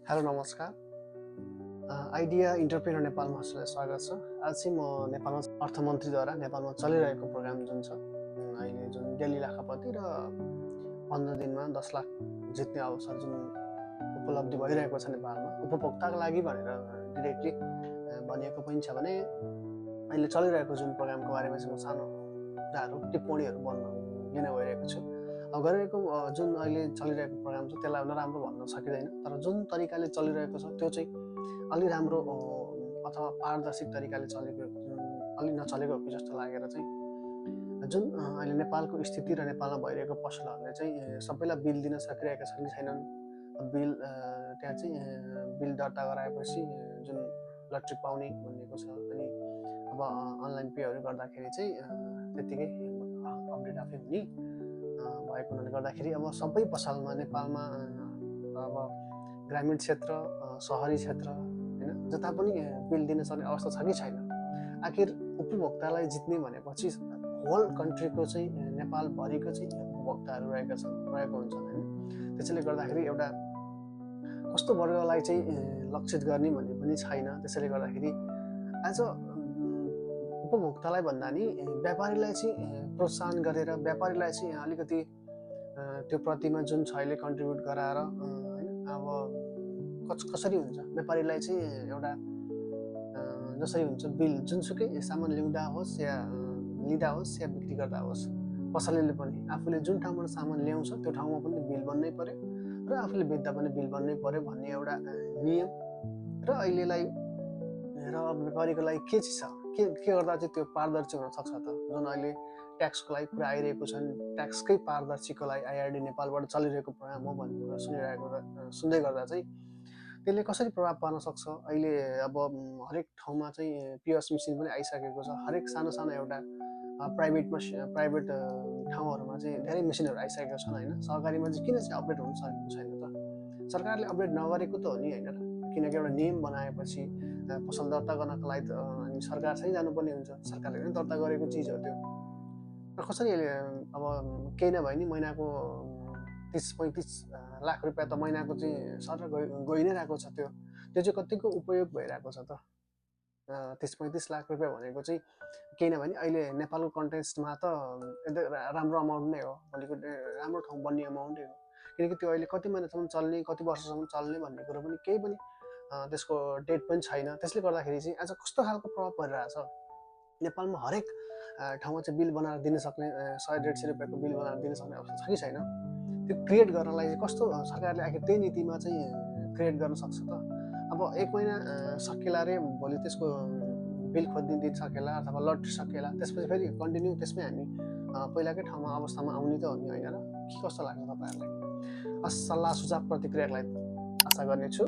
Hello नमस्कार। Idea entrepreneur नेपालमा हजुरलाई स्वागत छ। आज चाहिँ म नेपालमा अर्थमन्त्रीद्वारा नेपालमा चलिरहेको प्रोग्राम जुन छ अहिले जुन डेली लाखापति र 15 दिनमा 10 लाख जित्ने अवसर जुन उपलब्धि भइरहेको छ नेपालमा उपभोक्ताको लागि भनेर डिरेक्टली भनिएको पनि छ भने अहिले चलिरहेको जुन प्रोग्रामको बारेमा चाहिँ म सानो कुराहरू टिप्पणीहरू लिन गइरहेको छु। गरिरहेको जुन अहिले चलिरहेको प्रोग्राम छ त्यसलाई नराम्रो भन्न सकिँदैन, तर जुन तरिकाले चलिरहेको छ त्यो चाहिँ अलि राम्रो अथवा पारदर्शी तरिकाले चलेको अलि नचलेको हो कि जस्तो लागेर चाहिँ जुन अहिले नेपालको स्थिति र नेपालमा भइरहेको पसलहरूले चाहिँ सबैलाई बिल दिन सकिरहेका छन् कि छैनन्। बिल त्यहाँ चाहिँ बिल दर्ता गराएपछि जुन लट्री पाउने भनेको छ, अनि अब अनलाइन पेहरू गर्दाखेरि चाहिँ त्यतिकै अपडेट आफै हुने भएको हुनाले गर्दाखेरि अब सबै पसलमा नेपालमा अब ग्रामीण क्षेत्र सहरी क्षेत्र होइन जता पनि बिल दिन सक्ने अवस्था छ कि छैन। आखिर उपभोक्तालाई जित्ने भनेपछि होल कन्ट्रीको चाहिँ नेपालभरिको चाहिँ उपभोक्ताहरू रहेको हुन्छन् होइन। त्यसैले गर्दाखेरि एउटा कस्तो वर्गलाई चाहिँ लक्षित गर्ने भन्ने पनि छैन। त्यसैले गर्दाखेरि आज उपभोक्तालाई भन्दा नि व्यापारीलाई चाहिँ प्रोत्साहन गरेर व्यापारीलाई चाहिँ अलिकति त्यो प्रतिमा जुन छ अहिले कन्ट्रिब्युट गराएर होइन अब कसरी हुन्छ व्यापारीलाई चाहिँ एउटा जसरी हुन्छ बिल जुनसुकै सामान ल्याउँदा होस् या लिँदा होस् या बिक्री गर्दा होस् पसलले पनि आफूले जुन ठाउँबाट सामान ल्याउँछ त्यो ठाउँमा पनि बिल बन्नै पर्यो र आफूले बेच्दा पनि बिल बन्नै पर्यो भन्ने एउटा नियम र अहिलेलाई र व्यापारीको लागि के चाहिँ छ, के गर्दा चाहिँ त्यो पारदर्शी हुन सक्छ त। जुन अहिले ट्याक्सको लागि कुरा आइरहेको छ, ट्याक्सकै पारदर्शीको लागि आइआरडी नेपालबाट चलिरहेको प्रोग्राम हो भन्ने कुरा सुन्दै गर्दा चाहिँ त्यसले कसरी प्रभाव पार्न सक्छ। अहिले अब हरेक ठाउँमा चाहिँ पिएस मेसिन पनि आइसकेको छ। हरेक सानो एउटा प्राइभेट ठाउँहरूमा चाहिँ धेरै मेसिनहरू आइसकेका छन् होइन। सरकारीमा चाहिँ किन चाहिँ अपडेट हुन सकेको छैन त? सरकारले अपडेट नगरेको त हो नि होइन र, किनकि एउटा नियम बनाएपछि पसल दर्ता गर्नको लागि त हामी सरकार चाहिँ जानुपर्ने हुन्छ। सरकारले नै दर्ता गरेको चिज हो त्यो। र कसरी अहिले अब केही नभए नि महिनाको 30-35 लाख रुपियाँ त महिनाको चाहिँ सर गइ नै रहेको छ। त्यो चाहिँ कतिको उपयोग भइरहेको छ त। 30-35 लाख रुपियाँ भनेको चाहिँ केही नभए नि अहिले नेपालको कन्टेक्स्टमा त एकदम राम्रो अमाउन्ट नै हो, भोलिको राम्रो ठाउँ बन्ने अमाउन्टै हो। किनकि त्यो अहिले कति महिनासम्म चल्ने कति वर्षसम्म चल्ने भन्ने कुरो पनि केही पनि त्यसको डेट पनि छैन। त्यसले गर्दाखेरि चाहिँ आज कस्तो खालको प्रभाव परिरहेछ नेपालमा हरेक ठाउँमा चाहिँ बिल बनाएर दिन सक्ने 100-150 रुपियाँको बिल बनाएर दिन सक्ने अवस्था छ कि छैन। त्यो क्रिएट गर्नलाई चाहिँ कस्तो सरकारले आखिर त्यही नीतिमा चाहिँ क्रिएट गर्न सक्छ त। अब 1 महिना सकिएला रे भोलि त्यसको बिल खोज्ने दिन सकिएला अथवा लट्री सकिएला त्यसपछि फेरि कन्टिन्यू त्यसमै हामी पहिलाकै ठाउँमा अवस्थामा आउने त हो नि होइन र। के कस्तो लाग्छ तपाईँहरूलाई? सल्लाह सुझाव प्रतिक्रियालाई आशा गर्नेछु।